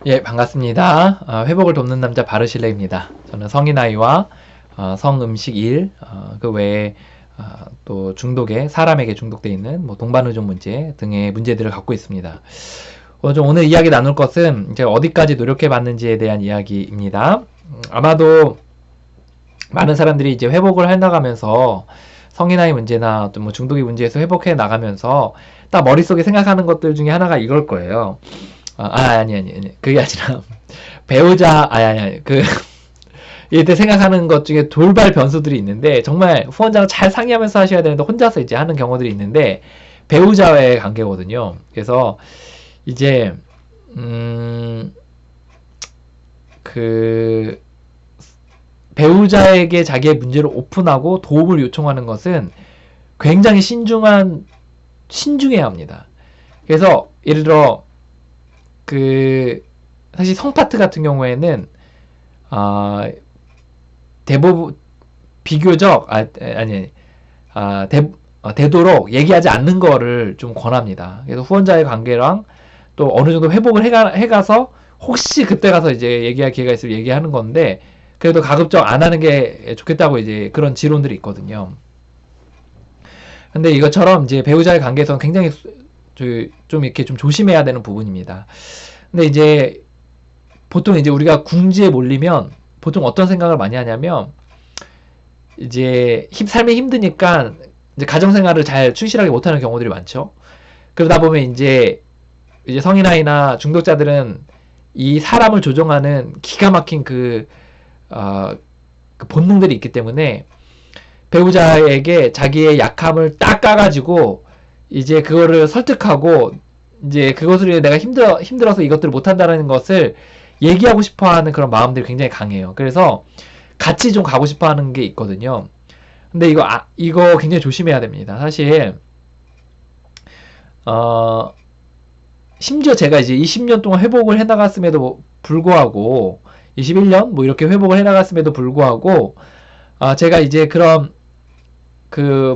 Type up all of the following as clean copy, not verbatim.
예, 반갑습니다. 회복을 돕는 남자 바르실레입니다. 저는 성인아이와 성음식 일, 그 외에 또 중독에, 사람에게 중독돼 있는 뭐 동반의존 문제 등의 문제들을 갖고 있습니다. 오늘 이야기 나눌 것은 제가 어디까지 노력해 봤는지에 대한 이야기입니다. 아마도 많은 사람들이 이제 회복을 해 나가면서 성인아이 문제나 어떤 뭐 중독의 문제에서 회복해 나가면서 딱 머릿속에 생각하는 것들 중에 하나가 이걸 거예요. 아니. 그게 아니라, 아니. 이때 생각하는 것 중에 돌발 변수들이 있는데, 정말 후원자랑 잘 상의하면서 하셔야 되는데, 혼자서 이제 하는 경우들이 있는데, 배우자와의 관계거든요. 그래서, 이제, 그, 배우자에게 자기의 문제를 오픈하고 도움을 요청하는 것은 굉장히 신중해야 합니다. 그래서, 예를 들어, 사실 성파트 같은 경우에는, 대부분, 비교적, 되도록 얘기하지 않는 거를 좀 권합니다. 그래서 후원자의 관계랑 또 어느 정도 회복을 해가서, 혹시 그때 가서 이제 얘기할 기회가 있으면 얘기하는 건데, 그래도 가급적 안 하는 게 좋겠다고 이제 그런 지론들이 있거든요. 근데 이것처럼 이제 배우자의 관계에서는 굉장히 좀 이렇게 좀 조심해야 되는 부분입니다. 근데 이제 보통 이제 우리가 궁지에 몰리면 보통 어떤 생각을 많이 하냐면, 이제 삶이 힘드니까 이제 가정생활을 잘 충실하게 못하는 경우들이 많죠. 그러다 보면 이제 성인아이나 중독자들은 이 사람을 조종하는 기가 막힌 그 본능들이 있기 때문에 배우자에게 자기의 약함을 딱 까가지고 이제 그거를 설득하고, 이제 그것을 위해 내가 힘들어서 이것들을 못한다는 것을 얘기하고 싶어 하는 그런 마음들이 굉장히 강해요. 그래서 같이 좀 가고 싶어 하는 게 있거든요. 근데 이거 굉장히 조심해야 됩니다. 사실, 심지어 제가 이제 20년 동안 회복을 해나갔음에도 불구하고, 21년? 뭐 이렇게 회복을 해나갔음에도 불구하고, 제가 이제 그런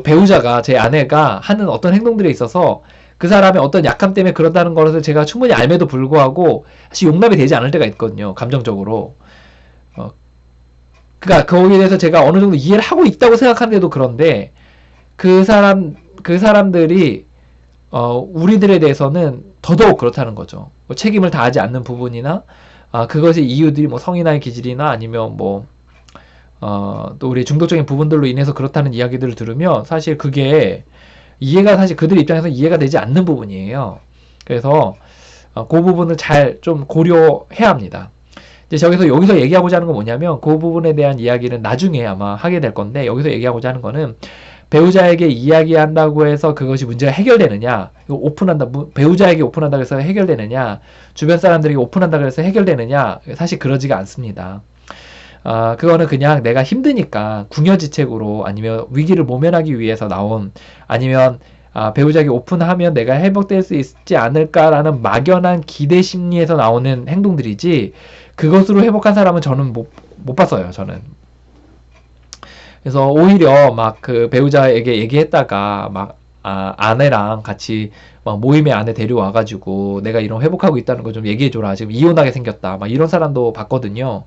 배우자가, 제 아내가 하는 어떤 행동들에 있어서 그 사람의 어떤 약함 때문에 그런다는 것을 제가 충분히 알매도 불구하고 사실 용납이 되지 않을 때가 있거든요. 감정적으로. 그러니까 거기에 대해서 제가 어느 정도 이해를 하고 있다고 생각하는데도 그런데, 그 사람들이 우리들에 대해서는 더더욱 그렇다는 거죠. 뭐 책임을 다하지 않는 부분이나, 그것의 이유들이 뭐 성인아이 기질이나 아니면 뭐 또 우리 중독적인 부분들로 인해서 그렇다는 이야기들을 들으면 사실 그게 사실 그들 입장에서 이해가 되지 않는 부분이에요. 그래서 그 부분을 잘 좀 고려해야 합니다. 이제 여기서 얘기하고자 하는 건 뭐냐면, 그 부분에 대한 이야기는 나중에 아마 하게 될 건데, 여기서 얘기하고자 하는 거는 배우자에게 이야기한다고 해서 그것이 문제가 해결되느냐, 배우자에게 오픈한다고 해서 해결되느냐, 주변 사람들에게 오픈한다고 해서 해결되느냐, 사실 그러지가 않습니다. 그거는 그냥 내가 힘드니까 궁여지책으로, 아니면 위기를 모면하기 위해서 아니면 배우자에게 오픈하면 내가 회복될 수 있지 않을까라는 막연한 기대 심리에서 나오는 행동들이지, 그것으로 회복한 사람은 저는 못 봤어요, 저는. 그래서 오히려 막 그 배우자에게 얘기했다가 아내랑 같이 막 모임에 아내 데려와가지고 내가 이런 회복하고 있다는 거 좀 얘기해줘라. 지금 이혼하게 생겼다. 막 이런 사람도 봤거든요.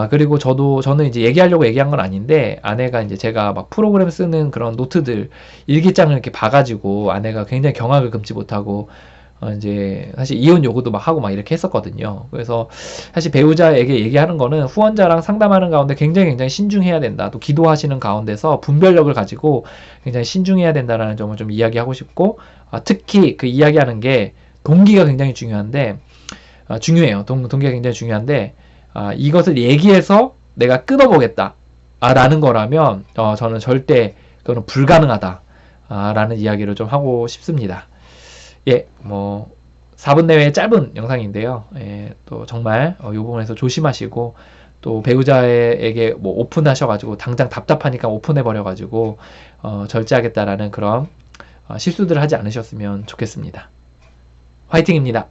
그리고 저는 이제 얘기하려고 얘기한 건 아닌데, 아내가 이제 제가 막 프로그램 쓰는 그런 노트들, 일기장을 이렇게 봐가지고 아내가 굉장히 경악을 금치 못하고, 이제 사실 이혼 요구도 막 하고 막 이렇게 했었거든요. 그래서 사실 배우자에게 얘기하는 거는 후원자랑 상담하는 가운데 굉장히 신중해야 된다. 또 기도하시는 가운데서 분별력을 가지고 굉장히 신중해야 된다라는 점을 좀 이야기하고 싶고, 특히 그 이야기하는 게 동기가 굉장히 중요한데, 중요해요. 동기가 굉장히 중요한데, 이것을 얘기해서 내가 끊어보겠다 라는 거라면 저는 절대 그거는 불가능하다 라는 이야기를 좀 하고 싶습니다. 예, 뭐 4분 내외의 짧은 영상인데요. 예, 또 정말 이 부분에서 조심하시고, 또 배우자에게 뭐 오픈하셔가지고 당장 답답하니까 오픈해버려가지고 절제하겠다라는 그런 실수들을 하지 않으셨으면 좋겠습니다. 화이팅입니다.